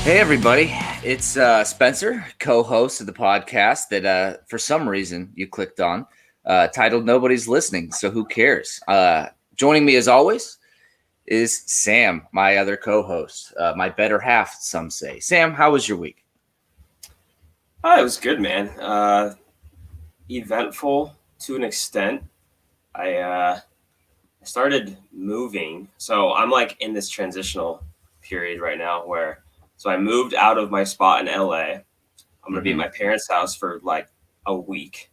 Hey everybody, it's Spencer, co-host of the podcast that for some reason you clicked on, titled Nobody's Listening, so who cares? Joining me as always is Sam, my other co-host, my better half, some say. Sam, how was your week? Oh, it was good, man. Eventful to an extent. I started moving, so I'm like in this transitional period right now where so I moved out of my spot in LA. I'm gonna be at Mm-hmm. my parents' house for like a week,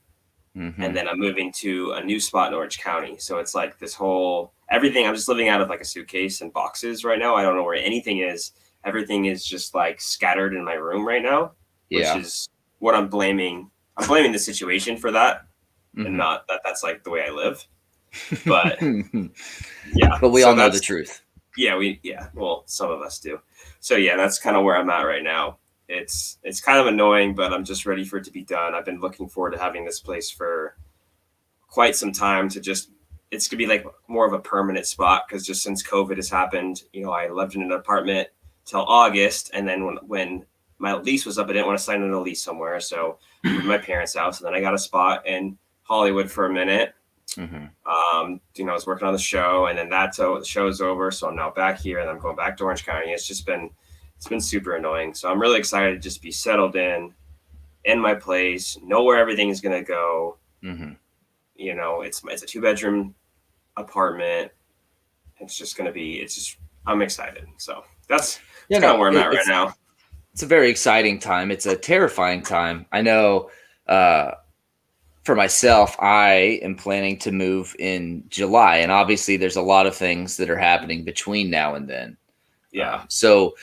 Mm-hmm. and then I'm moving to a new spot in Orange County. So it's like this whole everything. I'm just living out of like a suitcase and boxes right now. I don't know where anything is. Everything is just like scattered in my room right now, which Yeah. is what I'm blaming. I'm blaming the situation for that, and Mm-hmm. not that that's like the way I live. But yeah, But we all so know the that's truth. yeah. Well, some of us do. So yeah, that's kind of where I'm at right now. It's kind of annoying, but I'm just ready for it to be done. I've been looking forward to having this place for quite some time to just it's gonna be like more of a permanent spot because just since COVID has happened, I lived in an apartment till August, and then when my lease was up, I didn't want to sign a lease somewhere, so I moved to my parents' house, and then I got a spot in Hollywood for a minute. Mm-hmm. I was working on the show, and then the show's over, so I'm now back here, and I'm going back to Orange County. It's been super annoying, so I'm really excited to just be settled in my place, know where everything is gonna go. Mm-hmm. It's a 2 bedroom apartment. It's just gonna be. It's just. I'm excited. So that's Yeah, kind no, of where I'm at right now. it's a very exciting time. It's a terrifying time. I know. For myself, I am planning to move in July, and obviously, there's a lot of things that are happening between now and then. Yeah. So,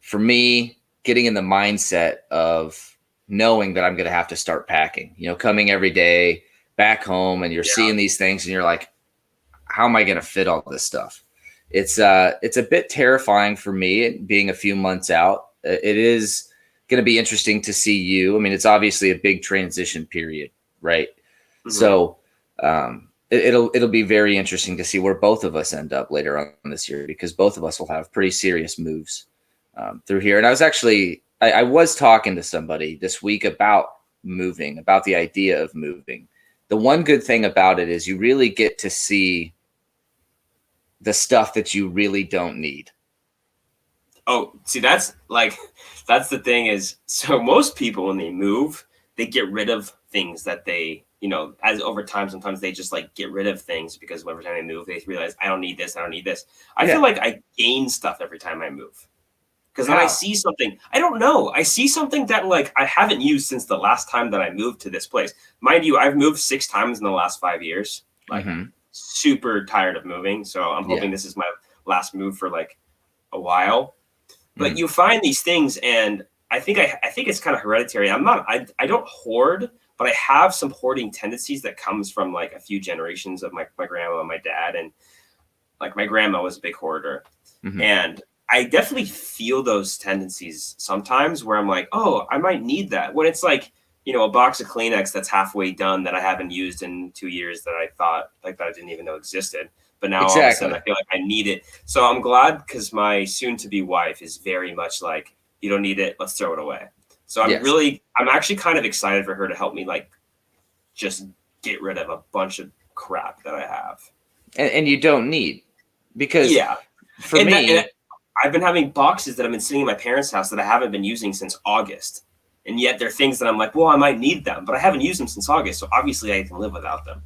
for me, getting in the mindset of knowing that I'm going to have to start packing, coming every day back home, and you're Yeah. seeing these things, and you're like, "How am I going to fit all this stuff?" It's a bit terrifying for me, being a few months out. It is going to be interesting to see you. I mean, it's obviously a big transition period, right? Hmm. So it'll be very interesting to see where both of us end up later on this year, because both of us will have pretty serious moves through here. And I was talking to somebody this week about moving, about the idea of moving. The one good thing about it is you really get to see the stuff that you really don't need. Oh, see, that's the thing is. So most people when they move, they get rid of things that as over time, sometimes they just like get rid of things because every time they move, they realize I don't need this. I don't need this. I feel Yeah. like I gain stuff every time I move. Because then I How? see something. I don't know. I see something that like I haven't used since the last time that I moved to this place. Mind you, I've moved 6 times in the last 5 years. Like Mm-hmm. super tired of moving. So I'm Yeah. hoping this is my last move for like a while. But Mm-hmm. you find these things, and I think it's kind of hereditary. I don't hoard, but I have some hoarding tendencies that comes from like a few generations of my grandma and my dad, and like my grandma was a big hoarder, Mm-hmm. and I definitely feel those tendencies sometimes where I'm like, oh, I might need that. When it's like, a box of Kleenex that's halfway done that I haven't used in 2 years that I thought like that I didn't even know existed. But now all of a sudden I Exactly. feel like I need it. So I'm glad because my soon to be wife is very much like, you don't need it, let's throw it away. So Yes. I'm actually kind of excited for her to help me like just get rid of a bunch of crap that I have. And you don't need, because Yeah. for And me, I've been having boxes that have been sitting in my parents' house that I haven't been using since August. And yet they're things that I'm like, well, I might need them, but I haven't used them since August. So obviously I can live without them.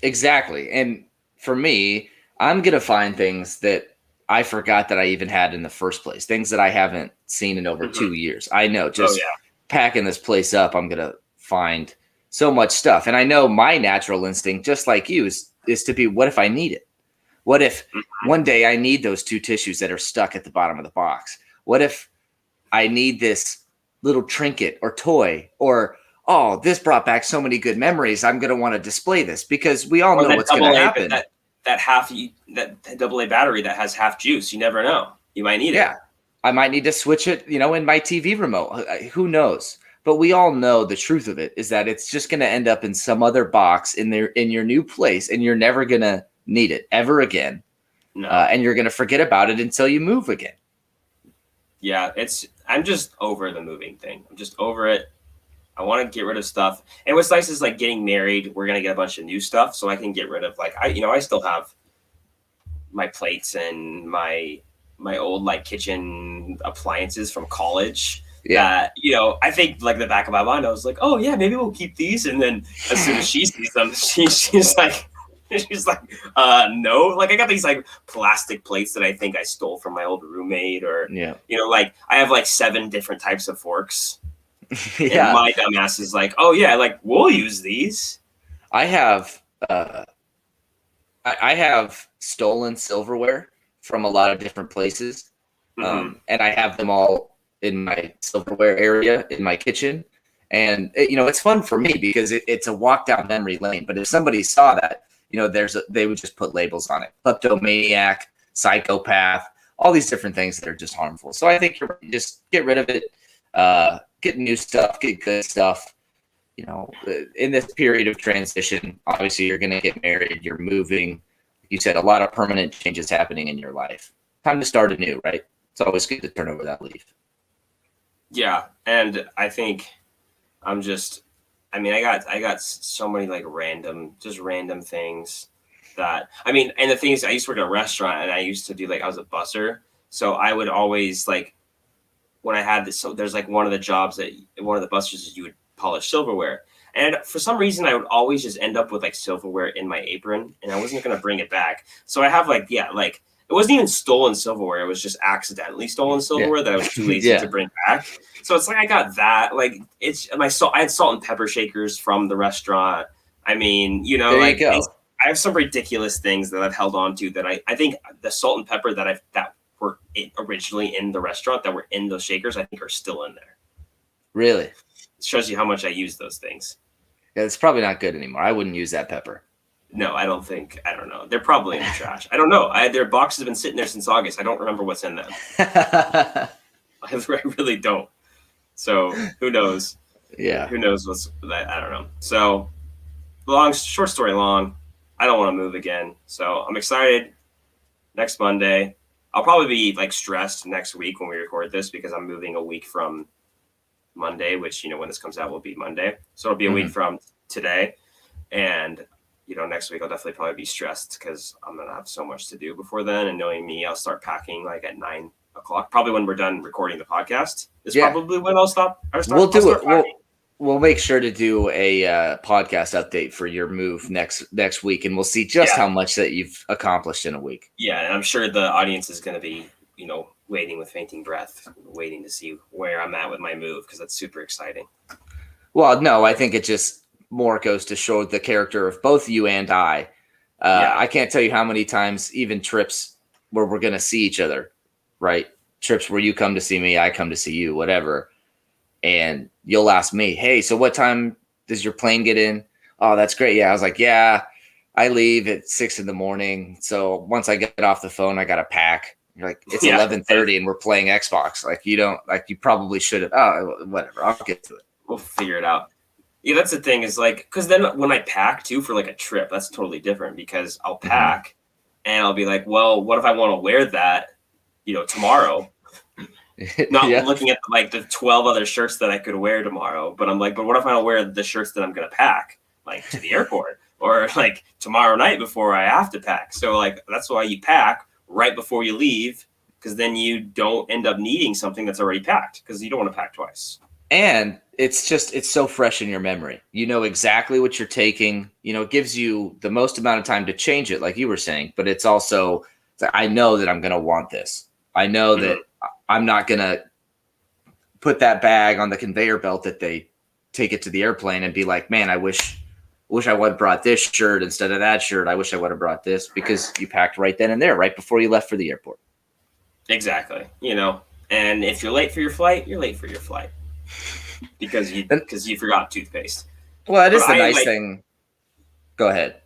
exactly. And for me, I'm going to find things that I forgot that I even had in the first place, things that I haven't seen in over Hmm. 2 years. I know, Oh, just yeah. packing this place up, I'm going to find so much stuff. And I know my natural instinct, just like you, is to be, what if I need it? What if one day I need those two tissues that are stuck at the bottom of the box? What if I need this little trinket or toy, or, oh, this brought back so many good memories, I'm going to want to display this, because we all Or know that what's going to double A, happen. that double A battery that has half juice. You never know. You might need it. Yeah. I might need to switch it, in my TV remote. Who knows? But we all know the truth of it is that it's just going to end up in some other box in your new place, and you're never going to need it ever again. No. And you're going to forget about it until you move again. Yeah, I'm just over the moving thing. I'm just over it. I want to get rid of stuff. And what's nice is like getting married, we're gonna get a bunch of new stuff, so I can get rid of like I still have my plates and my old like kitchen appliances from college Yeah. that I think like the back of my mind I was like, oh yeah, maybe we'll keep these. And then as soon as she sees them, she's like no, like I got these like plastic plates that I think I stole from my old roommate, or Yeah. like I have like 7 different types of forks. And Yeah. my dumbass is like, oh yeah, like we'll use these. I have I have stolen silverware from a lot of different places. Mm-hmm. And I have them all in my silverware area in my kitchen. And it's fun for me because it's a walk down memory lane. But if somebody saw that, they would just put labels on it: kleptomaniac, psychopath, all these different things that are just harmful. So I think you're right. Just get rid of it. Get new stuff, get good stuff. In this period of transition, obviously you're going to get married, you're moving. Like you said, a lot of permanent changes happening in your life. Time to start anew, right? It's always good to turn over that leaf. Yeah, and I think I'm just, I got so many like random things that, and the thing is, I used to work at a restaurant and I used to do like, I was a busser. So I would always like, when I had this, so there's like one of the jobs that one of the busters is you would polish silverware. And for some reason, I would always just end up with like silverware in my apron and I wasn't going to bring it back. So I have like, yeah, like it wasn't even stolen silverware. It was just accidentally stolen silverware that I was too lazy to bring back. So it's like I got that. Like it's my salt. I had salt and pepper shakers from the restaurant. There you go. I have some ridiculous things that I've held on to that I think the salt and pepper that were originally in the restaurant that were in those shakers, I think are still in there. Really? It shows you how much I use those things. Yeah, it's probably not good anymore. I wouldn't use that pepper. No, I don't think. I don't know. They're probably in the trash. I don't know. Their boxes have been sitting there since August. I don't remember what's in them. I really don't. So who knows? Yeah. Who knows what's that? I don't know. So short story long, I don't want to move again. So I'm excited. Next Monday, I'll probably be like stressed next week when we record this because I'm moving a week from Monday, which when this comes out will be Monday. So it'll be a week from today, and next week I'll definitely probably be stressed because I'm gonna have so much to do before then. And knowing me, I'll start packing like at 9 o'clock, probably when we're done recording the podcast. Is probably when I'll stop. We'll do it. We'll make sure to do a podcast update for your move next week, and we'll see just how much that you've accomplished in a week. Yeah, and I'm sure the audience is going to be, waiting with fainting breath, waiting to see where I'm at with my move because that's super exciting. Well, no, I think it just more goes to show the character of both you and I. I can't tell you how many times, even trips where we're going to see each other, right? Trips where you come to see me, I come to see you, whatever. And you'll ask me, hey, so what time does your plane get in? Oh, that's great. Yeah. I was like, yeah, I leave at 6 a.m. So once I get off the phone, I got to pack. You're like, it's 11:30 and we're playing Xbox. Like you probably should have. Oh, whatever. I'll get to it. We'll figure it out. Yeah, that's the thing is like, because then when I pack too for like a trip, that's totally different because I'll pack and I'll be like, well, what if I want to wear that, tomorrow? Not looking at like the 12 other shirts that I could wear tomorrow, but I'm like, but what if I don't wear the shirts that I'm going to pack like to the airport or like tomorrow night before I have to pack? So like, that's why you pack right before you leave, because then you don't end up needing something that's already packed because you don't want to pack twice. And it's so fresh in your memory. You know exactly what you're taking. It gives you the most amount of time to change it, like you were saying, but it's also, I know that I'm going to want this. I know that I'm not going to put that bag on the conveyor belt that they take it to the airplane and be like, man, I wish I would have brought this shirt instead of that shirt. I wish I would have brought this, because you packed right then and there, right before you left for the airport. Exactly. And if you're late for your flight, you're late for your flight because you forgot toothpaste. Well, it is the nice thing. Go ahead.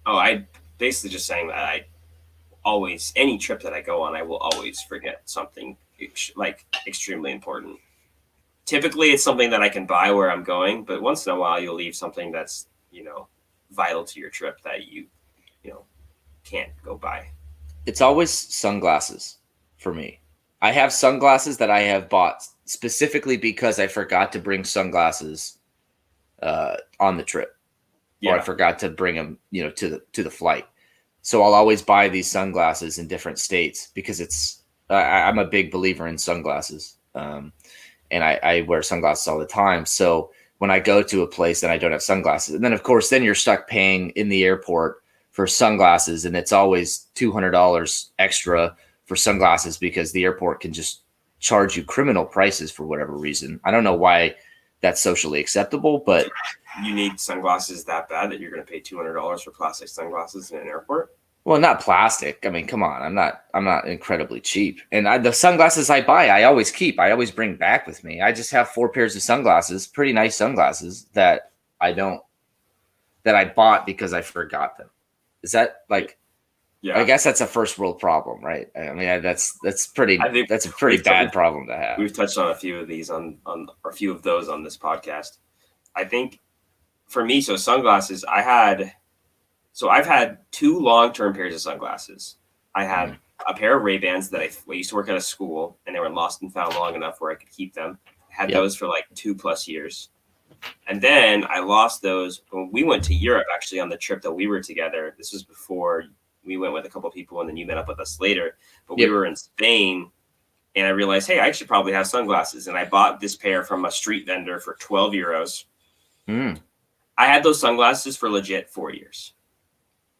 Oh, I basically just saying that I always, any trip that I go on, I will always forget something like extremely important. Typically it's something that I can buy where I'm going, but once in a while you'll leave something that's, vital to your trip that you can't go buy. It's always sunglasses for me. I have sunglasses that I have bought specifically because I forgot to bring sunglasses on the trip, or I forgot to bring them, to the flight. So I'll always buy these sunglasses in different states because I'm a big believer in sunglasses, and I wear sunglasses all the time. So when I go to a place and I don't have sunglasses, and then of course then you're stuck paying in the airport for sunglasses, and it's always $200 extra for sunglasses because the airport can just charge you criminal prices for whatever reason. I don't know why that's socially acceptable, but you need sunglasses that bad that you're going to pay $200 for plastic sunglasses in an airport? Well, not plastic. I mean, come on. I'm not incredibly cheap. And the sunglasses I buy, I always keep. I always bring back with me. I just have 4 pairs of sunglasses, pretty nice sunglasses that I bought because I forgot them. Is that like? Yeah. I guess that's a first world problem, right? I mean, that's a pretty bad problem to have. We've touched on a few of these on a few of those on this podcast. I think for me, so sunglasses, I've had 2 long-term pairs of sunglasses. I had a pair of Ray-Bans that I used to work at a school, and they were lost and found long enough where I could keep them. I had those for like 2+ years. And then I lost those when we went to Europe, actually, on the trip that we were together. This was before we went with a couple of people, and then you met up with us later. But we were in Spain, and I realized, hey, I actually probably have sunglasses. And I bought this pair from a street vendor for 12 euros. I had those sunglasses for legit 4 years.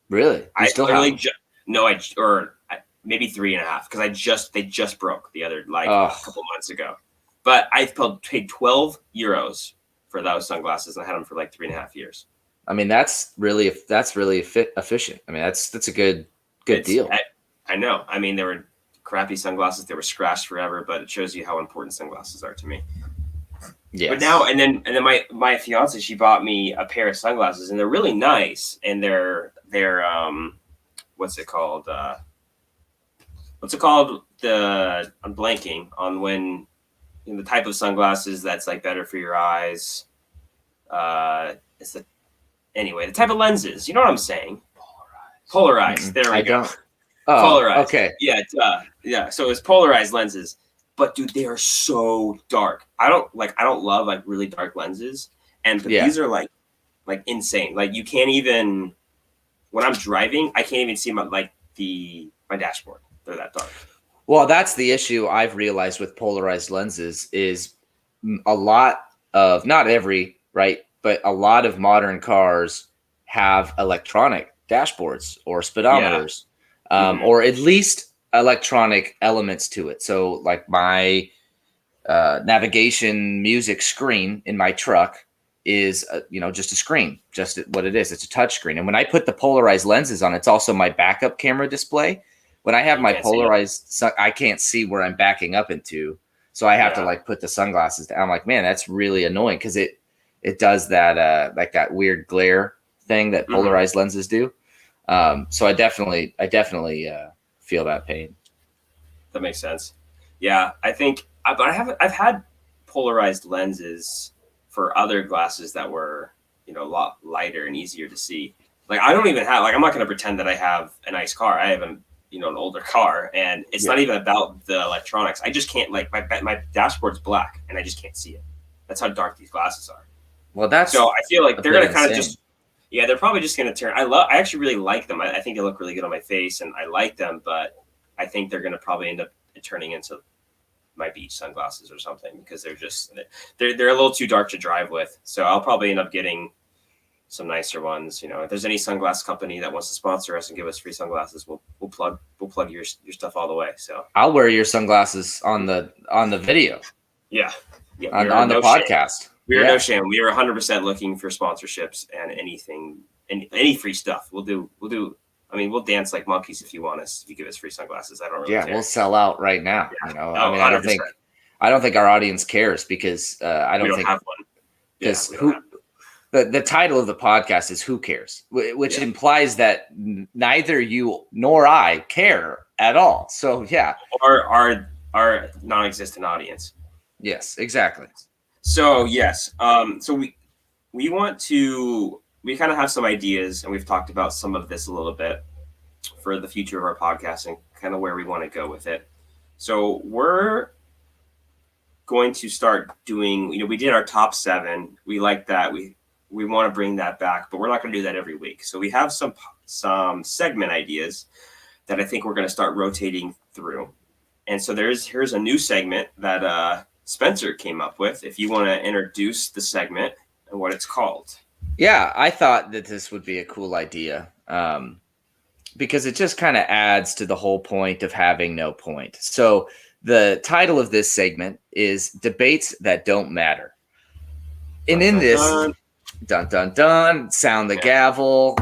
Really? I literally maybe 3.5 because they just broke the other a couple months ago. But I paid 12 euros for those sunglasses, and I had them for like 3.5 years. I mean, that's really efficient. I mean, that's a good deal. I know. I mean, they were crappy sunglasses. They were scratched forever, but it shows you how important sunglasses are to me. Yeah. But now and then my fiance, she bought me a pair of sunglasses, and they're really nice. And they're what's it called? I'm blanking on when the type of sunglasses that's like better for your eyes. The type of lenses. You know what I'm saying? Polarized. There we go. Oh, polarized. Okay. Yeah. Yeah. So it's polarized lenses. But dude, they are so dark. I don't love like really dark lenses. But these are like insane. Like you can't even, when I'm driving, I can't even see my dashboard. They're that dark. Well, that's the issue I've realized with polarized lenses is a lot of, not every, right, but a lot of modern cars have electronic dashboards or speedometers, or at least electronic elements to it. So like my navigation music screen in my truck is just a screen, just what it is. It's a touch screen. And when I put the polarized lenses on, it's also my backup camera display. When I have my polarized, I can't see where I'm backing up into. So I have to like put the sunglasses down. I'm like, man, that's really annoying because it does that like that weird glare thing that polarized lenses do. So I definitely feel that pain. That makes sense. Yeah, I think I've had polarized lenses for other glasses that were a lot lighter and easier to see. Like I don't even have I'm not going to pretend that I have a nice car. I have an older car, and it's not even about the electronics. I just can't my dashboard's black and I just can't see it. That's how dark these glasses are. Well, so I feel like they're going to kind of just they're probably just going to turn. I actually really like them. I think they look really good on my face, and I like them, but I think they're going to probably end up turning into my beach sunglasses or something because they're a little too dark to drive with. So I'll probably end up getting some nicer ones. If there's any sunglass company that wants to sponsor us and give us free sunglasses, we'll plug your stuff all the way. So I'll wear your sunglasses on the video. Yeah. On the podcast. We are no shame. We are 100% looking for sponsorships and anything, any free stuff. We'll do. I mean, we'll dance like monkeys if you want us. If you give us free sunglasses, I don't really care. We'll sell out right now. Yeah. I don't think our audience cares because I don't think have one. Because the title of the podcast is "Who Cares," which implies that neither you nor I care at all. So or our non-existent audience. Yes, exactly. So yes, so we want to. We kind of have some ideas, and we've talked about some of this a little bit for the future of our podcast and kind of where we want to go with it. So we're going to start doing, we did our top 7. We like that. We want to bring that back, but we're not going to do that every week. So we have some segment ideas that I think we're going to start rotating through. And so here's a new segment that Spencer came up with. If you want to introduce the segment and what it's called. Yeah, I thought that this would be a cool idea because it just kind of adds to the whole point of having no point. So the title of this segment is Debates That Don't Matter. And in this, dun, dun, dun, sound the gavel,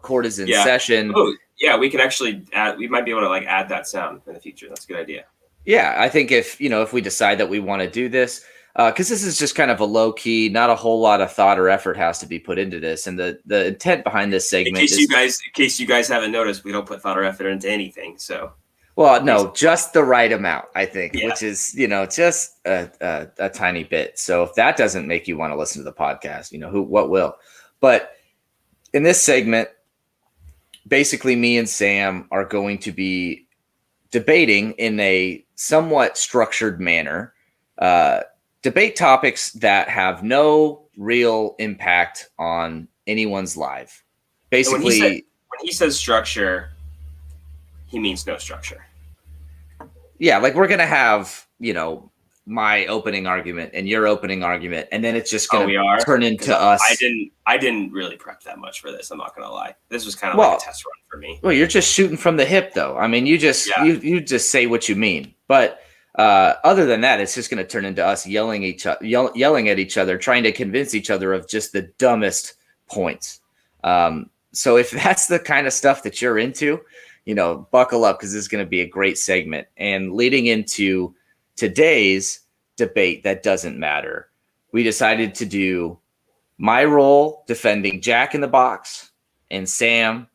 court is in session. Oh, yeah, we can actually we might be able to add that sound in the future. That's a good idea. Yeah, I think if we decide that we want to do this, because this is just kind of a low key, not a whole lot of thought or effort has to be put into this. And the intent behind this segment in case you guys haven't noticed, we don't put thought or effort into anything. So, well, no, just the right amount, I think, which is, just a tiny bit. So if that doesn't make you want to listen to the podcast, what will? But in this segment, basically me and Sam are going to be debating in a somewhat structured manner, debate topics that have no real impact on anyone's life. Basically, when he says structure, he means no structure. Yeah, we're going to have, my opening argument and your opening argument, and then it's just going to turn into us. I didn't really prep that much for this. I'm not going to lie. This was kind of like a test run for me. Well, you're just shooting from the hip, though. I mean, you just say what you mean. But other than that, it's just going to turn into us yelling at each other, trying to convince each other of just the dumbest points. So if that's the kind of stuff that you're into, buckle up, because this is going to be a great segment. And leading into today's debate that doesn't matter, we decided to do my role defending Jack in the Box, and Sam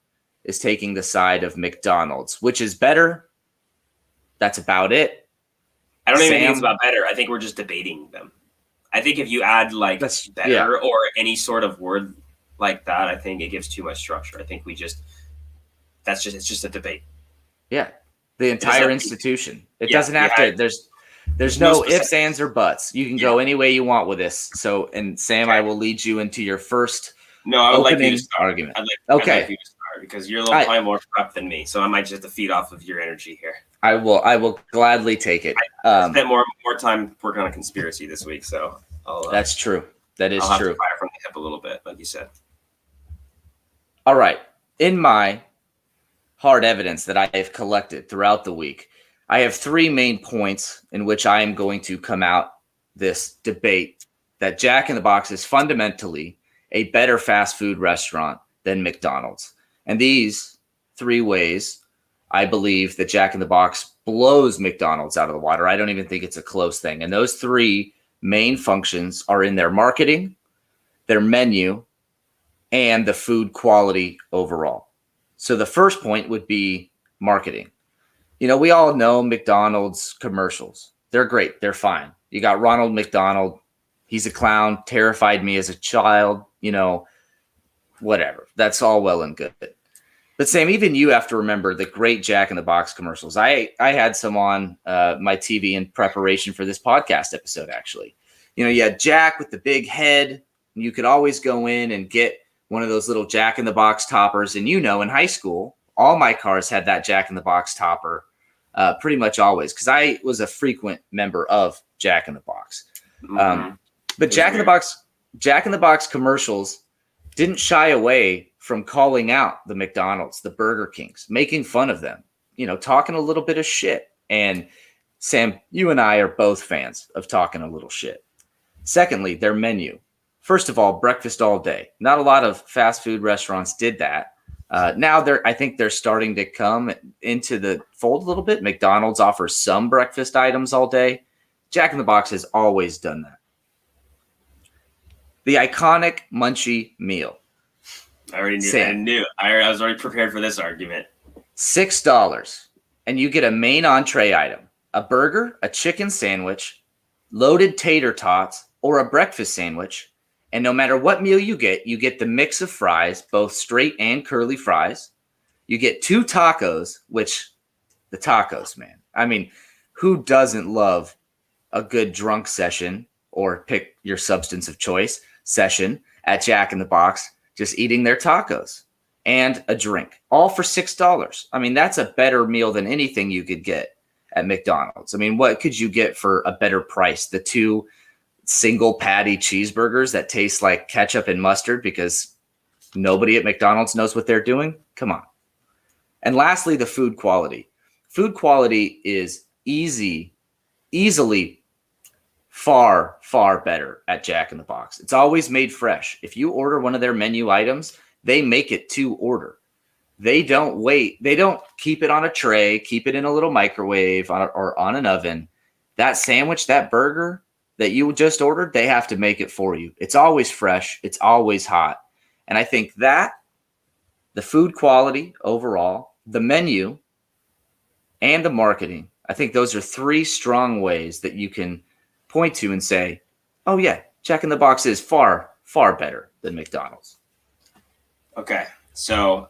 is taking the side of McDonald's. Which is better? That's about it. I don't even think it's about better. I think we're just debating them. I think if you add better or any sort of word like that, I think it gives too much structure. I think it's just a debate. Yeah. The entire institution. It doesn't have to, there's no ifs, ands, or buts. You can go any way you want with this. So, and Sam, I will lead you into your first opening argument. I'd like you to start because you're probably more prep than me. So I might just feed off of your energy here. I will gladly take it. I spent more time working on a conspiracy this week. So that's true. That is I'll true. have to fire from the hip a little bit, like you said. All right. In my hard evidence that I have collected throughout the week, I have 3 main points in which I am going to come out this debate that Jack in the Box is fundamentally a better fast food restaurant than McDonald's. And these 3 ways, I believe that Jack in the Box blows McDonald's out of the water. I don't even think it's a close thing. And those 3 main functions are in their marketing, their menu, and the food quality overall. So the first point would be marketing. We all know McDonald's commercials. They're great. They're fine. You got Ronald McDonald. He's a clown, terrified me as a child, whatever. That's all well and good. But Sam, even you have to remember the great Jack in the Box commercials. I had some on my TV in preparation for this podcast episode, actually. You had Jack with the big head. And you could always go in and get one of those little Jack in the Box toppers. And in high school, all my cars had that Jack in the Box topper pretty much always, because I was a frequent member of Jack in the Box. But Jack in the Box commercials didn't shy away from calling out the McDonald's, the Burger Kings, making fun of them, talking a little bit of shit. And Sam, you and I are both fans of talking a little shit. Secondly, their menu. First of all, breakfast all day. Not a lot of fast food restaurants did that. Now I think they're starting to come into the fold a little bit. McDonald's offers some breakfast items all day. Jack in the Box has always done that. The iconic munchie meal. I already knew. I was already prepared for this argument. $6, and you get a main entree item: a burger, a chicken sandwich, loaded tater tots, or a breakfast sandwich. And no matter what meal you get the mix of fries, both straight and curly fries. You get 2 tacos, which the tacos, man. I mean, who doesn't love a good drunk session, or pick your substance of choice session at Jack in the Box, just eating their tacos and a drink, all for $6. I mean, that's a better meal than anything you could get at McDonald's. I mean, what could you get for a better price? The 2 single patty cheeseburgers that taste like ketchup and mustard because nobody at McDonald's knows what they're doing? Come on. And lastly, the food quality. Food quality is easily far, far better at Jack in the Box. It's always made fresh. If you order one of their menu items, they make it to order. They don't wait. They don't keep it on a tray, keep it in a little microwave or on an oven. That sandwich, that burger that you just ordered, they have to make it for you. It's always fresh. It's always hot. And I think that the food quality overall, the menu, and the marketing, I think those are 3 strong ways that you can point to and say, oh yeah, Jack in the Box is far, far better than McDonald's. Okay, so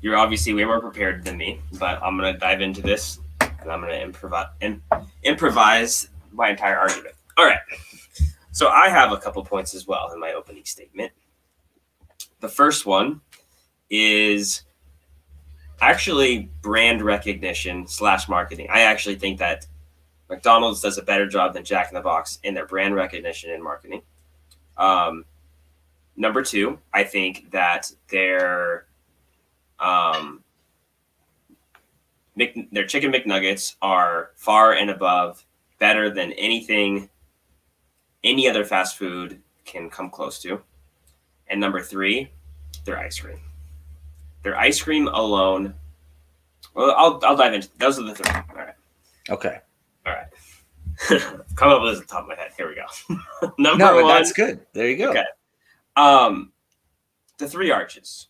you're obviously way more prepared than me, but I'm going to dive into this, and I'm going to improvise my entire argument. All right, so I have a couple points as well in my opening statement. The first one is actually brand recognition / marketing. I actually think that McDonald's does a better job than Jack in the Box in their brand recognition and marketing. Number 2, I think that their chicken McNuggets are far and above better than anything any other fast food can come close to. And number 3, their ice cream. Their ice cream alone. Well, I'll dive into those are the 3. All right. Okay. All right. Come up with this at the top of my head. Here we go. Number 1. That's good. There you go. Okay. The 3 arches.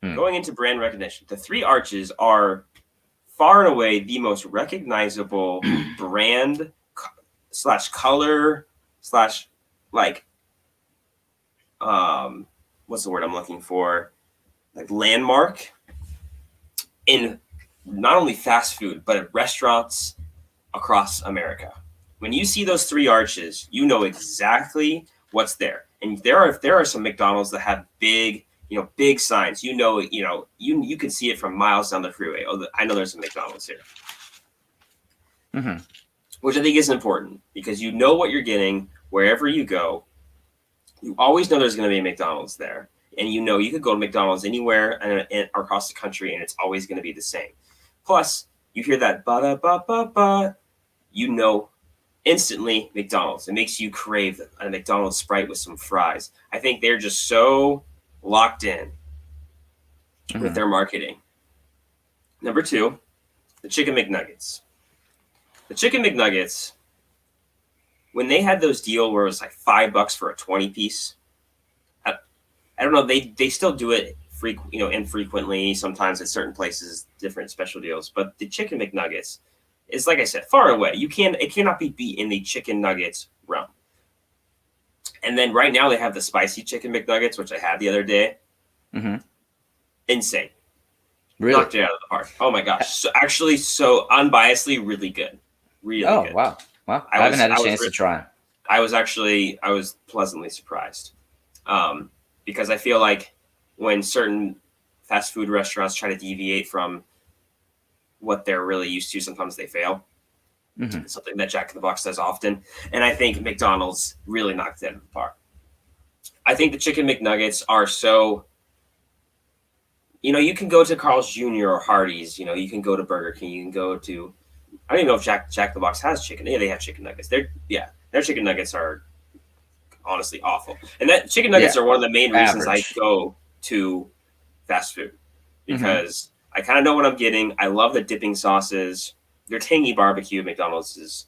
Going into brand recognition, the 3 arches are far and away the most recognizable brand / color / like what's the word I'm looking for? Like landmark in not only fast food, but at restaurants across America. When you see those 3 arches, you know exactly what's there. And there are some McDonald's that have big signs. You can see it from miles down the freeway. Oh, I know there's a McDonald's here. Mm-hmm. Which I think is important because you know what you're getting wherever you go. You always know there's going to be a McDonald's there. And you could go to McDonald's anywhere and across the country, and it's always going to be the same. Plus, you hear that ba-da-ba-ba-ba, instantly McDonald's. It makes you crave a McDonald's Sprite with some fries. I think they're just so locked in with their marketing. Number 2, the Chicken McNuggets. The Chicken McNuggets, when they had those deal where it was like $5 for a 20-piece, I don't know. They still do it infrequently. Sometimes at certain places, different special deals. But the Chicken McNuggets is, like I said, far away. It cannot be beat in the chicken nuggets realm. And then right now they have the spicy Chicken McNuggets, which I had the other day. Mm-hmm. Insane. Really? Knocked it out of the park. Oh my gosh! So unbiasedly, really good. Really good. Wow! I haven't had a chance to try them. I was pleasantly surprised. Because I feel like when certain fast food restaurants try to deviate from what they're really used to, sometimes they fail. Mm-hmm. It's something that Jack in the Box does often. And I think McDonald's really knocked it out of the park. I think the Chicken McNuggets are so, you can go to Carl's Jr. or Hardee's, you can go to Burger King, you can go to, I don't even know if Jack in the Box has chicken. Yeah, they have chicken nuggets. Their chicken nuggets are honestly awful. And that chicken nuggets are one of the main reasons I go to fast food because I kind of know what I'm getting. I love the dipping sauces. Their tangy barbecue at McDonald's is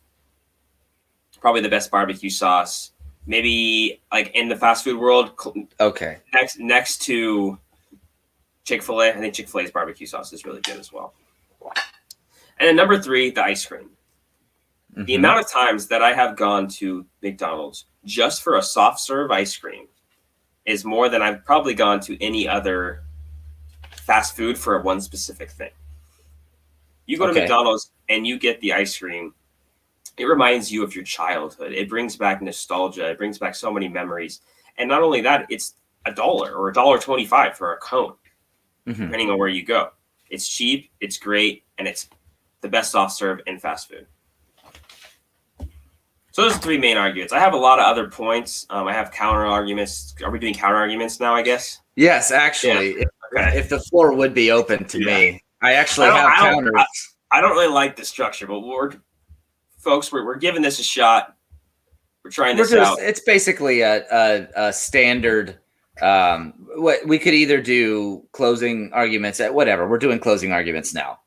probably the best barbecue sauce. Maybe like in the fast food world. Okay. Next to Chick-fil-A. I think Chick-fil-A's barbecue sauce is really good as well. And then number 3, the ice cream. Mm-hmm. The amount of times that I have gone to McDonald's just for a soft serve ice cream is more than I've probably gone to any other fast food for one specific thing. You go to McDonald's and you get the ice cream, it reminds you of your childhood. It brings back nostalgia. It brings back so many memories. And not only that, it's $1 or $1.25 for a cone, depending on where you go. It's cheap, it's great, and it's the best soft serve in fast food. So those are 3 main arguments. I have a lot of other points. I have counter arguments. Are we doing counter arguments now, I guess? Yes, actually. Yeah. Okay. If the floor would be open to me, I actually have counters. I don't really like the structure, but we're giving this a shot. We're trying this out. It's basically a standard. What we could either do closing arguments at whatever. We're doing closing arguments now.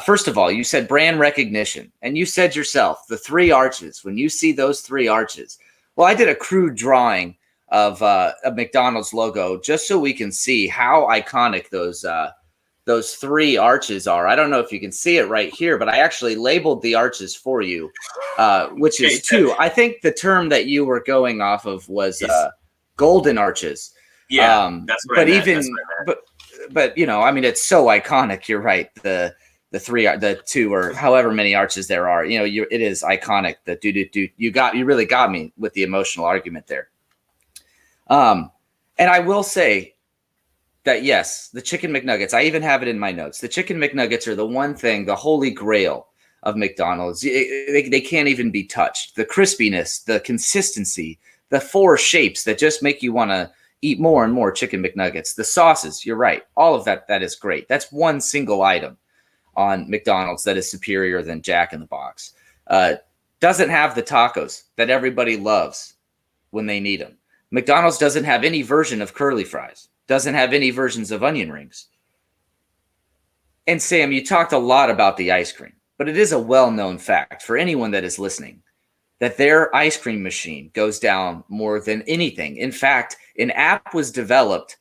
First of all, you said brand recognition, and you said yourself the 3 arches. When you see those 3 arches, well, I did a crude drawing of a McDonald's logo just so we can see how iconic those 3 arches are. I don't know if you can see it right here, but I actually labeled the arches for you, which is 2. I think the term that you were going off of was golden arches. Yeah, that's what I meant. But I mean, it's so iconic. You're right. The 2 or however many arches there are, it is iconic. The you really got me with the emotional argument there. And I will say that, yes, the chicken McNuggets, I even have it in my notes. The chicken McNuggets are the one thing, the holy grail of McDonald's. They can't even be touched. The crispiness, the consistency, the 4 shapes that just make you want to eat more and more chicken McNuggets. The sauces, you're right. All of that is great. That's one single item on McDonald's that is superior than Jack in the Box. Doesn't have the tacos that everybody loves when they need them. McDonald's doesn't have any version of curly fries. Doesn't have any versions of onion rings. And Sam, you talked a lot about the ice cream, but it is a well-known fact for anyone that is listening that their ice cream machine goes down more than anything. In fact, an app was developed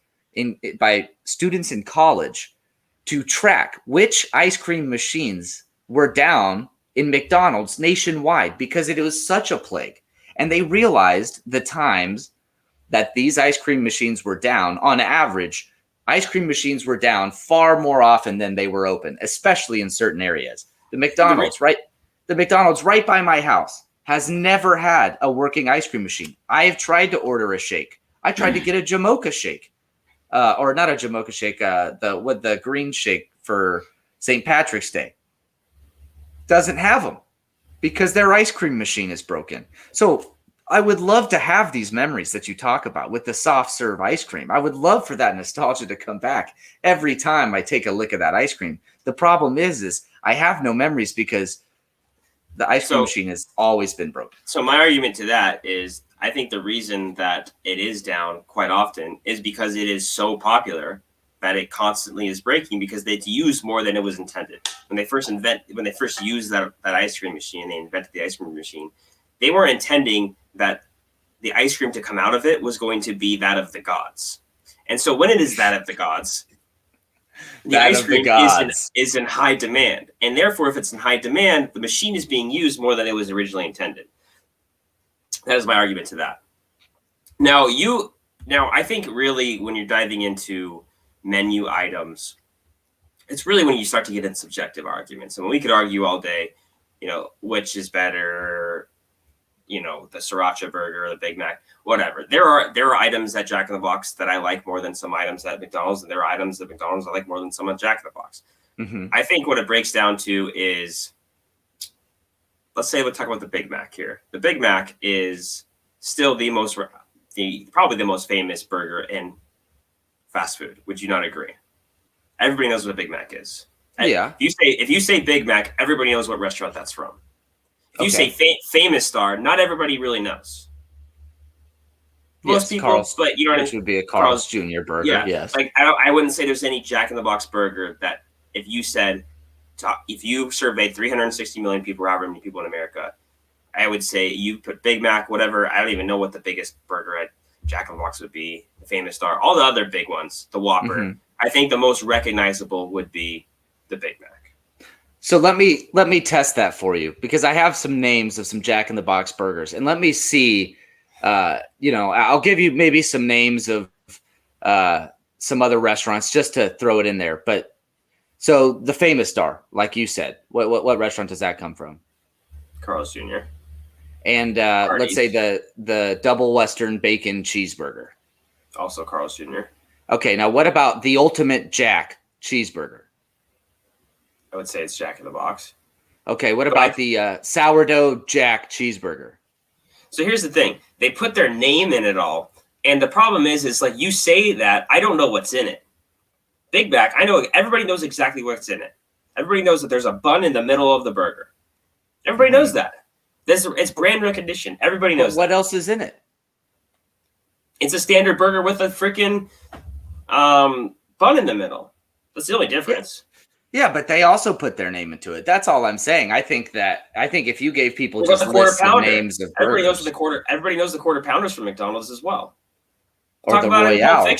by students in college to track which ice cream machines were down in McDonald's nationwide because it was such a plague. And they realized the times that these ice cream machines were down. On average, ice cream machines were down far more often than they were open, especially in certain areas. The McDonald's right by my house has never had a working ice cream machine. I have tried to order a shake. I tried to get a Jamocha shake. Or not a Jamocha shake, the green shake for St. Patrick's Day. Doesn't have them because their ice cream machine is broken. So I would love to have these memories that you talk about with the soft serve ice cream. I would love for that nostalgia to come back every time I take a lick of that ice cream. The problem is I have no memories because the ice cream machine has always been broken. So my argument to that is I think the reason that it is down quite often is because it is so popular that it constantly is breaking because it's used more than it was intended. When they first used that ice cream machine, they invented the ice cream machine. They weren't intending that the ice cream to come out of it was going to be that of the gods. And so when it is that of the gods, the ice cream is in high demand. And therefore, if it's in high demand, the machine is being used more than it was originally intended. That is my argument to that. Now, I think really when you're diving into menu items, it's really when you start to get in subjective arguments. And we could argue all day, which is better, the Sriracha burger, the Big Mac, whatever. There are items at Jack in the Box that I like more than some items at McDonald's, and there are items at McDonald's I like more than some at Jack in the Box. Mm-hmm. I think what it breaks down to is, let's say we'll talk about the Big Mac here. The Big Mac is still probably the most famous burger in fast food. Would you not agree? Everybody knows what a Big Mac is. Yeah. If you say Big Mac, everybody knows what restaurant that's from. If you say famous star, not everybody really knows. Most people, but you know what I mean? Which would be a Carl's Jr. burger. Yeah. Yes. Like I wouldn't say there's any Jack in the Box burger that if you surveyed 360 million people, however many people in America, I would say you put Big Mac, whatever. I don't even know what the biggest burger at Jack in the Box would be. The famous star, all the other big ones, the Whopper. Mm-hmm. I think the most recognizable would be the Big Mac. So let me test that for you because I have some names of some Jack in the Box burgers, and let me see. I'll give you maybe some names of some other restaurants just to throw it in there. But So the famous star, like you said, what restaurant does that come from? Carl's Jr. And let's say the double Western bacon cheeseburger. Also Carl's Jr. Okay, now what about the ultimate Jack cheeseburger? I would say it's Jack in the Box. Okay, what about the sourdough Jack cheeseburger? So here's the thing. They put their name in it all. And the problem is like you say that, I don't know what's in it. Big Mac, I know everybody knows exactly what's in it. Everybody knows that there's a bun in the middle of the burger. Everybody knows that. It's brand recognition. Everybody knows what else is in it? It's a standard burger with a freaking bun in the middle. That's the only difference. Yeah, but they also put their name into it. That's all I'm saying. I think if you gave people just lists of names of everybody burgers, knows the quarter pounders from McDonald's as well. Or the Royale.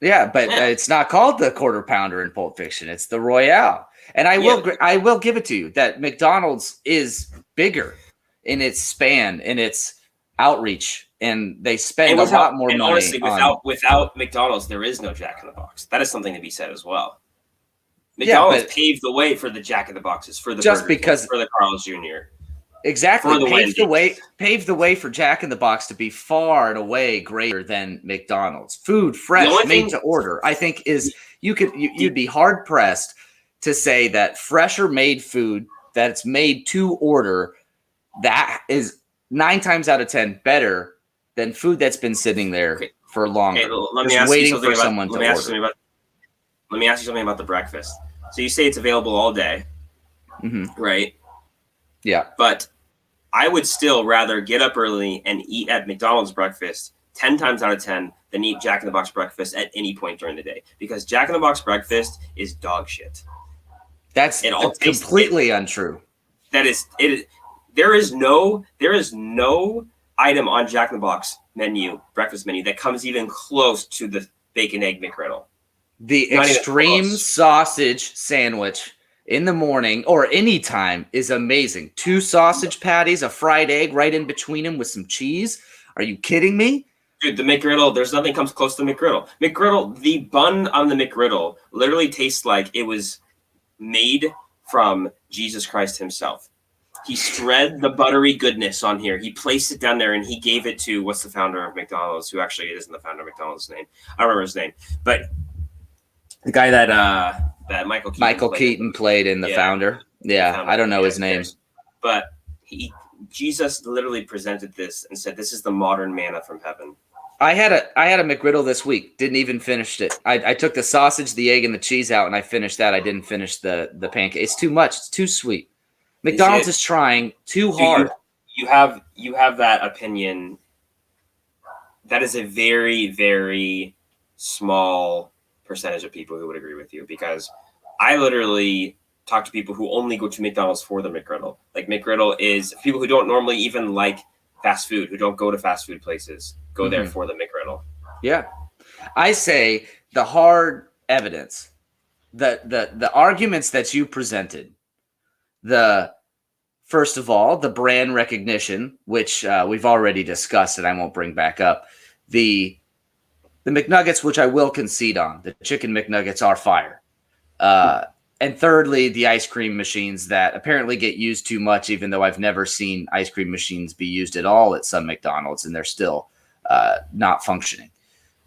Yeah, but it's not called the quarter pounder in Pulp Fiction. It's the Royale. And I will give it to you that McDonald's is bigger in its span, in its outreach, and they spend a lot more money. Honestly, without McDonald's, there is no Jack in the Box. That is something to be said as well. McDonald's paved the way for the Jack in the Boxes, for the for the Carl's Jr. Exactly, paved the way for Jack in the Box to be far and away greater than McDonald's. Food fresh, made to order. I think you'd be hard pressed to say that fresher made food that's made to order that is 9 times out of 10 better than food that's been sitting there for longer. Okay, let me ask you something about the breakfast. So you say it's available all day, right? Yeah. But I would still rather get up early and eat at McDonald's breakfast 10 times out of 10 than eat Jack in the Box breakfast at any point during the day, because Jack in the Box breakfast is dog shit. That's completely untrue. That is it. There is no item on Jack in the Box breakfast menu that comes even close to the bacon egg McGriddle. The extreme sausage sandwich in the morning or any time is amazing. 2 sausage patties, a fried egg right in between them with some cheese. Are you kidding me? Dude, the McGriddle, there's nothing comes close to the McGriddle. The bun on the McGriddle literally tastes like it was made from Jesus Christ himself. He spread the buttery goodness on here. He placed it down there and he gave it to what's the founder of McDonald's, who actually isn't the founder of McDonald's name. I don't remember his name, but the guy that Michael Keaton played in the founder. Yeah, I don't know his name, but Jesus literally presented this and said, "This is the modern manna from heaven." I had a McGriddle this week. Didn't even finish it. I took the sausage, the egg, and the cheese out, and I finished that. I didn't finish the pancake. It's too much. It's too sweet. McDonald's is trying too hard. You have that opinion. That is a very, very small percentage of people who would agree with you, because I literally talk to people who only go to McDonald's for the McGriddle. Like, McGriddle is people who don't normally even like fast food, who don't go to fast food places, go there for the McGriddle. Yeah. I say the hard evidence, the arguments that you presented, first of all, the brand recognition, which we've already discussed and I won't bring back up. The McNuggets, which I will concede on. The chicken McNuggets are fire. And thirdly, the ice cream machines that apparently get used too much, even though I've never seen ice cream machines be used at all at some McDonald's, and they're still not functioning.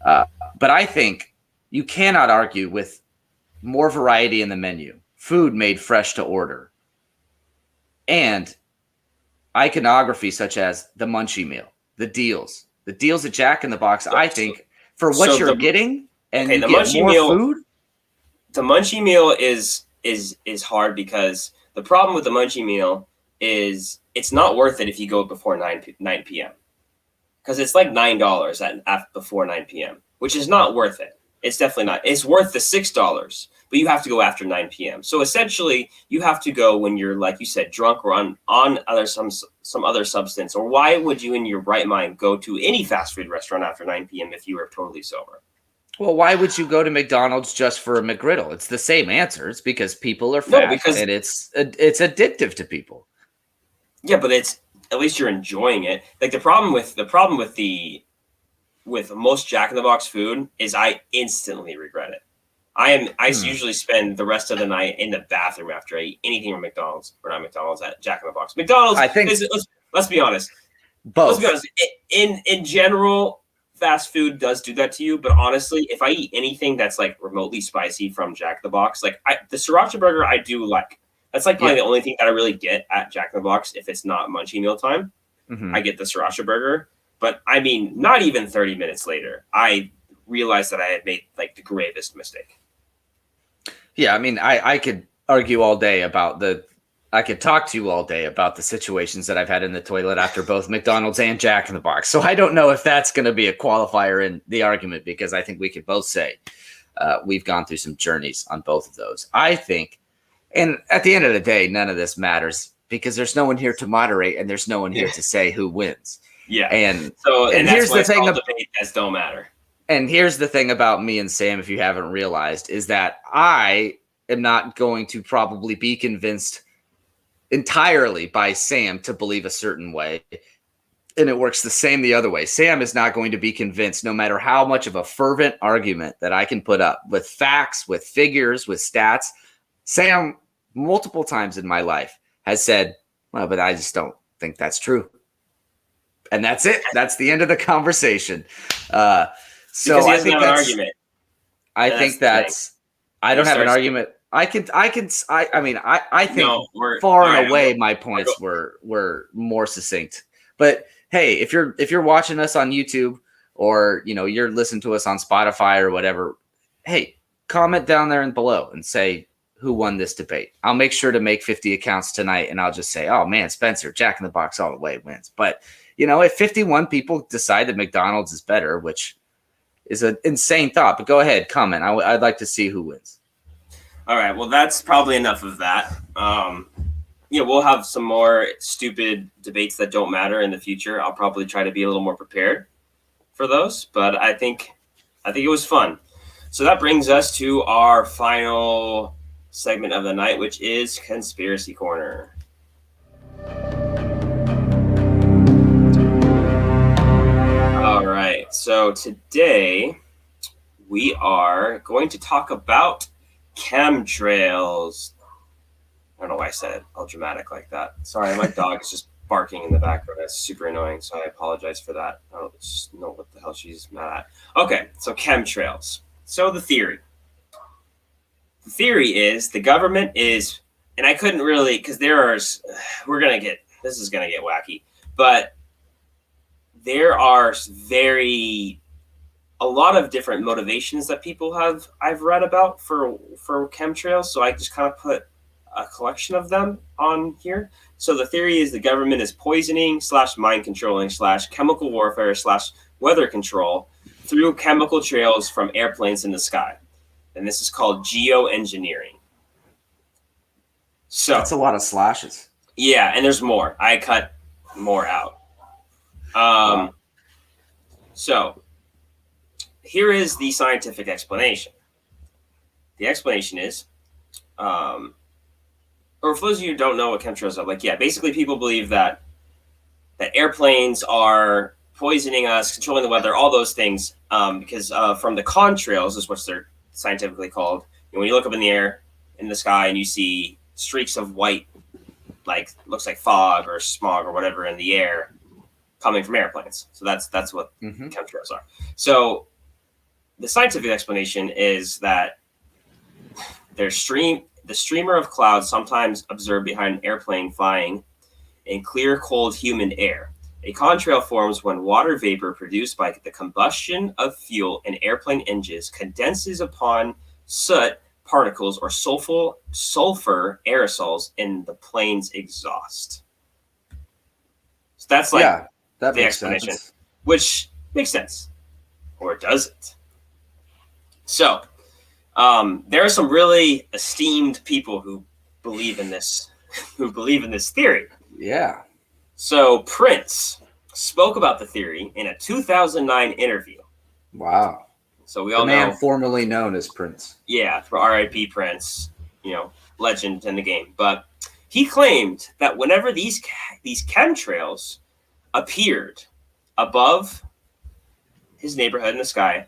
But I think you cannot argue with more variety in the menu, food made fresh to order, and iconography such as the Munchie Meal, the deals at Jack in the Box. I think for what you're getting and you get more food. The Munchie Meal is hard, because the problem with the Munchie Meal is it's not worth it if you go before 9 p.m. because it's like $9 at before 9 p.m., which is not worth it. It's definitely not. It's worth the $6, but you have to go after 9 p.m. So essentially, you have to go when you're, like you said, drunk or on some other substance. Or why would you, in your right mind, go to any fast food restaurant after 9 p.m. if you were totally sober? Well, why would you go to McDonald's just for a McGriddle? It's the same answer. It's because people are fat, and it's addictive to people. Yeah, but it's at least you're enjoying it. Like the problem with most Jack in the Box food is I instantly regret it. I usually spend the rest of the night in the bathroom after I eat anything from McDonald's, or not McDonald's, at Jack in the Box. McDonald's, I think let's be honest. both. Let's be honest. In general, fast food does do that to you. But honestly, if I eat anything that's like remotely spicy from Jack in the Box, like the sriracha burger, I do like. That's like probably the only thing that I really get at Jack in the Box if it's not munchie meal time. I get the sriracha burger. But I mean, not even 30 minutes later, I realized that I had made like the gravest mistake. Yeah, I mean, I could argue all day about I could talk to you all day about the situations that I've had in the toilet after both McDonald's and Jack in the Box. So I don't know if that's going to be a qualifier in the argument, because I think we could both say we've gone through some journeys on both of those. I think, and at the end of the day, none of this matters because there's no one here to moderate and there's no one here to say who wins. Yeah. And here's the thing about debate that don't matter. And here's the thing about me and Sam, if you haven't realized, is that I am not going to probably be convinced entirely by Sam to believe a certain way. And it works the same the other way. Sam is not going to be convinced, no matter how much of a fervent argument that I can put up with facts, with figures, with stats. Sam, multiple times in my life, has said, well, but I just don't think that's true. And that's it. That's the end of the conversation. So I think that's an argument. I think that's. I don't have an argument. I think far and away my points were more succinct. But hey, if you're watching us on YouTube, or you're listening to us on Spotify or whatever, hey, comment down there and below and say who won this debate. I'll make sure to make 50 accounts tonight, and I'll just say, oh man, Spencer, Jack in the Box all the way wins. But if 51 people decide that McDonald's is better, which is an insane thought, but go ahead, comment. I'd like to see who wins. All right, well, that's probably enough of that. We'll have some more stupid debates that don't matter in the future. I'll probably try to be a little more prepared for those, but I think it was fun. So that brings us to our final segment of the night, which is Conspiracy Corner. All right, so today we are going to talk about Chem Trails. I don't know why I said it all dramatic like that. Sorry, my dog is just barking in the background. That's super annoying, so I apologize for that. I don't just know what the hell she's mad at. Okay, so Chem Trails. So the theory. The theory is the government is, and I couldn't really, because this is going to get wacky, but there are a lot of different motivations that I've read about for chemtrails. So I just kind of put a collection of them on here. So the theory is the government is poisoning / mind controlling / chemical warfare / weather control through chemical trails from airplanes in the sky. And this is called geoengineering. So that's a lot of slashes. Yeah, and there's more. I cut more out. Wow. So here is the scientific explanation. The explanation is, or for those of you who don't know what chemtrails are, basically people believe that airplanes are poisoning us, controlling the weather, all those things, because from the contrails is what they're scientifically called. When you look up in the air, in the sky, and you see streaks of white, looks like fog or smog or whatever in the air coming from airplanes. So that's what chemtrails are. So the scientific explanation is that the streamer of clouds sometimes observed behind an airplane flying in clear, cold, humid air. A contrail forms when water vapor produced by the combustion of fuel in airplane engines condenses upon soot particles or sulfur aerosols in the plane's exhaust. So that's the explanation, which makes sense, or does it? So there are some really esteemed people who believe in this theory. Yeah. So Prince spoke about the theory in a 2009 interview. Wow. So we all know, the man formerly known as Prince. Yeah, for R.I.P. Prince, legend in the game. But he claimed that whenever these chemtrails appeared above his neighborhood in the sky,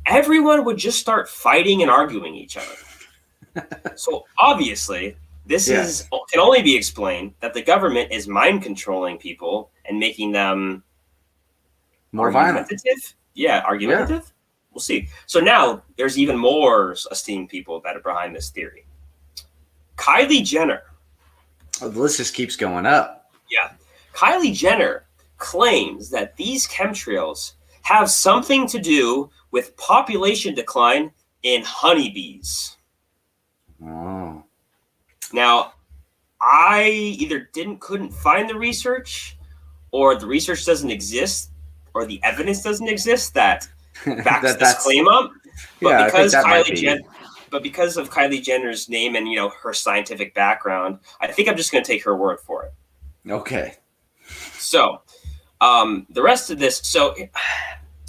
everyone would just start fighting and arguing each other. So obviously, this can only be explained that the government is mind controlling people and making them more violent. Yeah, argumentative. Yeah. We'll see. So now there's even more esteemed people that are behind this theory. Kylie Jenner. Oh, the list just keeps going up. Yeah. Kylie Jenner claims that these chemtrails have something to do with population decline in honeybees. Oh. Now, I either couldn't find the research, or the research doesn't exist, or the evidence doesn't exist that backs this claim up. But because of Kylie Jenner's name and her scientific background, I think I'm just going to take her word for it. Okay. So, the rest of this. So, I'm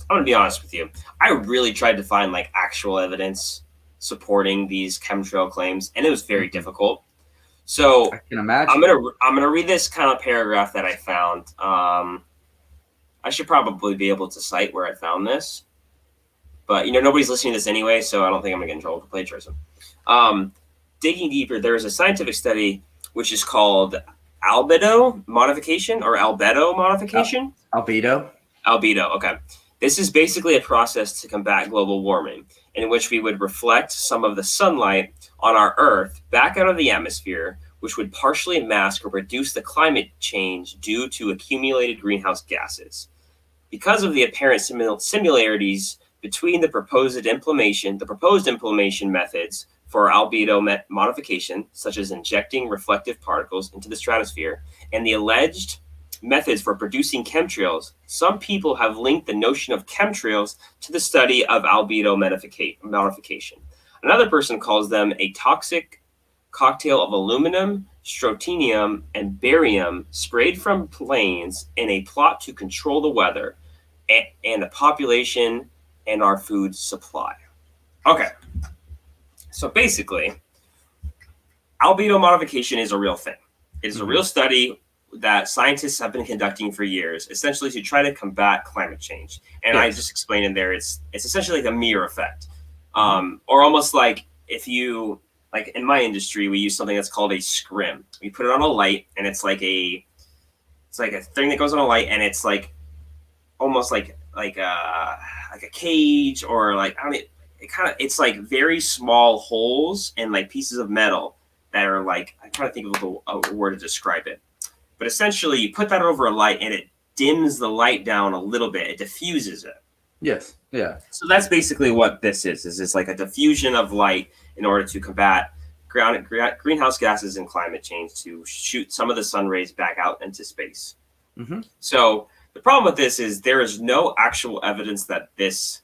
going to be honest with you. I really tried to find actual evidence supporting these chemtrail claims, and it was very difficult. So I can imagine. I'm gonna read this kind of paragraph that I found. I should probably be able to cite where I found this, but nobody's listening to this anyway, so I don't think I'm gonna get in trouble for plagiarism. Digging deeper, there is a scientific study which is called albedo modification. Albedo. Okay. This is basically a process to combat global warming, in which we would reflect some of the sunlight on our Earth back out of the atmosphere, which would partially mask or reduce the climate change due to accumulated greenhouse gases. Because of the apparent similarities between the proposed implementation methods for albedo modification, such as injecting reflective particles into the stratosphere, and the alleged methods for producing chemtrails, some people have linked the notion of chemtrails to the study of albedo modification. Another person calls them a toxic cocktail of aluminum, strontium, and barium sprayed from planes in a plot to control the weather and the population and our food supply. Okay. So basically, albedo modification is a real thing. It is a real study that scientists have been conducting for years, essentially to try to combat climate change. And I just explained in there, it's essentially like a mirror effect. Or almost like if you, in my industry, we use something that's called a scrim. We put it on a light, and it's like a thing that goes on a light, and it's almost like a cage, or it's like very small holes and pieces of metal that are I'm trying to think of a word to describe it. But essentially, you put that over a light, and it dims the light down a little bit. It diffuses it. Yes. Yeah. So that's basically what this is. It's like a diffusion of light in order to combat greenhouse gases and climate change, to shoot some of the sun rays back out into space. Mm-hmm. So the problem with this is there is no actual evidence that this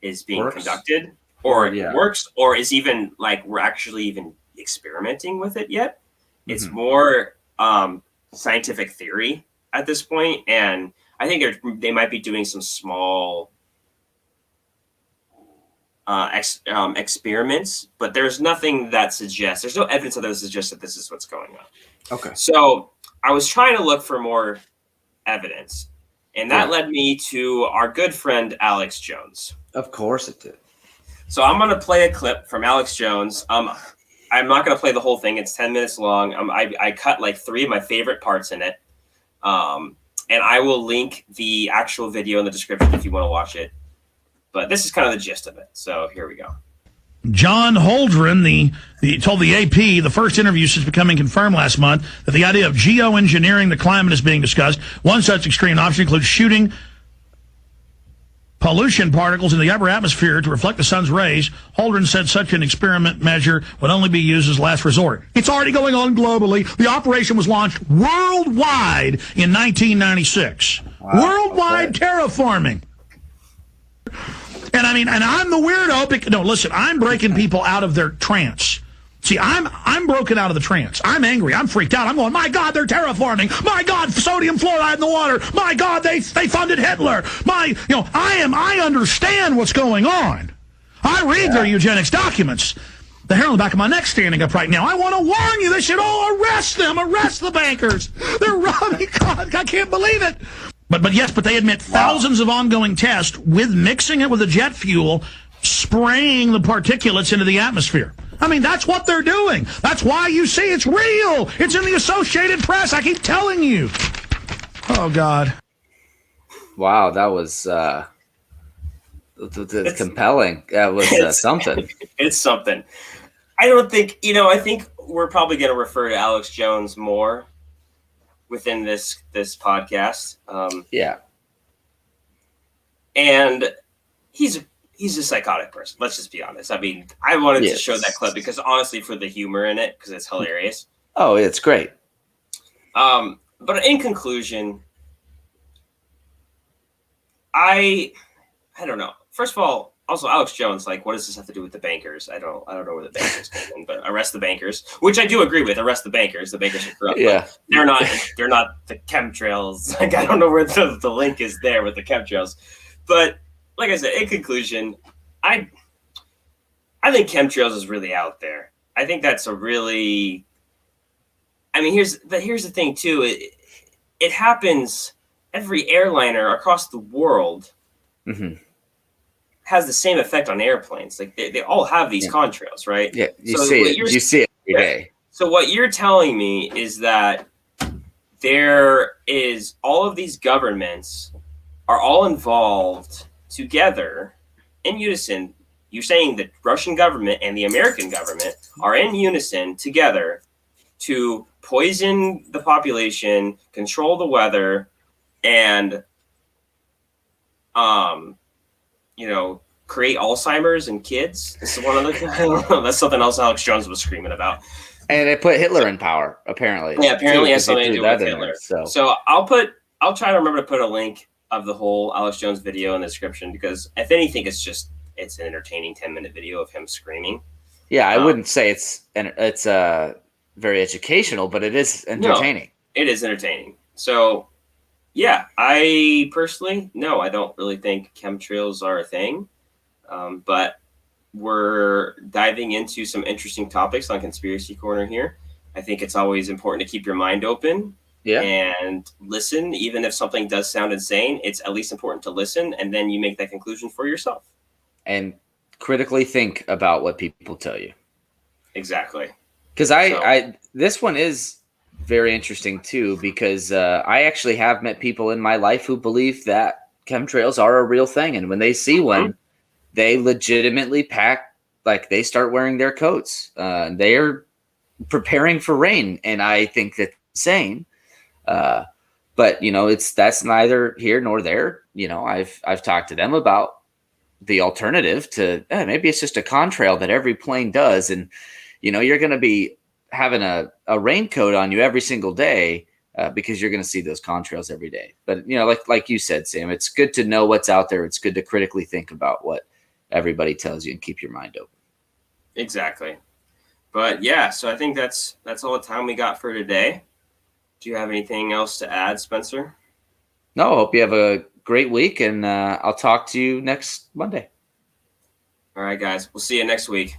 is being conducted, or works, or is even we're actually even experimenting with it yet. Mm-hmm. It's more scientific theory at this point, and I think they might be doing some small experiments, but there's nothing that suggests, there's no evidence that suggests that this is what's going on. Okay. So I was trying to look for more evidence, and that led me to our good friend Alex Jones. Of course it did. So I'm going to play a clip from Alex Jones. I'm not going to play the whole thing. It's 10 minutes long. I cut 3 of my favorite parts in it. And I will link the actual video in the description if you want to watch it. But this is kind of the gist of it. So here we go. John Holdren told the AP, the first interview since becoming confirmed last month, that the idea of geoengineering the climate is being discussed. One such extreme option includes shooting pollution particles in the upper atmosphere to reflect the sun's rays. Holdren said such an experiment measure would only be used as last resort. It's already going on globally. The operation was launched worldwide in 1996. Wow. Worldwide terraforming. And and I'm the weirdo. No, listen, I'm breaking people out of their trance. See, I'm broken out of the trance. I'm angry. I'm freaked out. I'm going, my God, they're terraforming. My God, sodium fluoride in the water. My God, they funded Hitler. I understand what's going on. I read their eugenics documents. The hair on the back of my neck standing up right now. I want to warn you, they should all arrest them. Arrest the bankers. They're robbing. God, I can't believe it. But they admit thousands of ongoing tests with mixing it with the jet fuel, spraying the particulates into the atmosphere. I mean, that's what they're doing. That's why you see it's real. It's in the Associated Press. I keep telling you. Oh, God. Wow, that was compelling. That was something. It's something. I don't think, I think we're probably going to refer to Alex Jones more within this podcast. Yeah. And he's a psychotic person. Let's just be honest. I mean, I wanted to show that clip because honestly, for the humor in it, because it's hilarious. Oh, it's great. But in conclusion, I don't know. First of all, also Alex Jones, like, what does this have to do with the bankers? I don't know where the bankers came in, but arrest the bankers, which I do agree with. Arrest the bankers. The bankers are corrupt. Yeah, they're not the Chem Trails. Like, I don't know where the link is there with the Chem Trails, but like I said, in conclusion, I think Chem Trails is really out there. I think that's a really. I mean, here's the thing too. It happens. Every airliner across the world. Mm-hmm. Has the same effect on airplanes. Like they all have these contrails, right? Yeah, you see it every day. So what you're telling me is that there is all of these governments are all involved together in unison. You're saying the Russian government and the American government are in unison together to poison the population, control the weather, and create Alzheimer's in kids. This is one of the. That's something else Alex Jones was screaming about. And it put Hitler in power, apparently. Yeah, apparently it has something to do with Hitler. So I'll try to remember to put a link of the whole Alex Jones video in the description because if anything, it's an entertaining 10-minute video of him screaming. Yeah, I wouldn't say it's very educational, but it is entertaining. No, it is entertaining. So. Yeah, I personally, no, I don't really think chemtrails are a thing, but we're diving into some interesting topics on Conspiracy Corner here. I think it's always important to keep your mind open and listen, even if something does sound insane, it's at least important to listen, and then you make that conclusion for yourself. And critically think about what people tell you. Exactly. Because this one is very interesting too, because I actually have met people in my life who believe that chemtrails are a real thing, and when they see one, they legitimately pack, like they start wearing their coats. They're preparing for rain, and I think that's insane. But that's neither here nor there. I've talked to them about the alternative to maybe it's just a contrail that every plane does, and you're going to be having a raincoat on you every single day because you're going to see those contrails every day. But, like you said, Sam, it's good to know what's out there. It's good to critically think about what everybody tells you and keep your mind open. Exactly. But yeah, so I think that's all the time we got for today. Do you have anything else to add, Spencer? No, hope you have a great week, and I'll talk to you next Monday. All right, guys. We'll see you next week.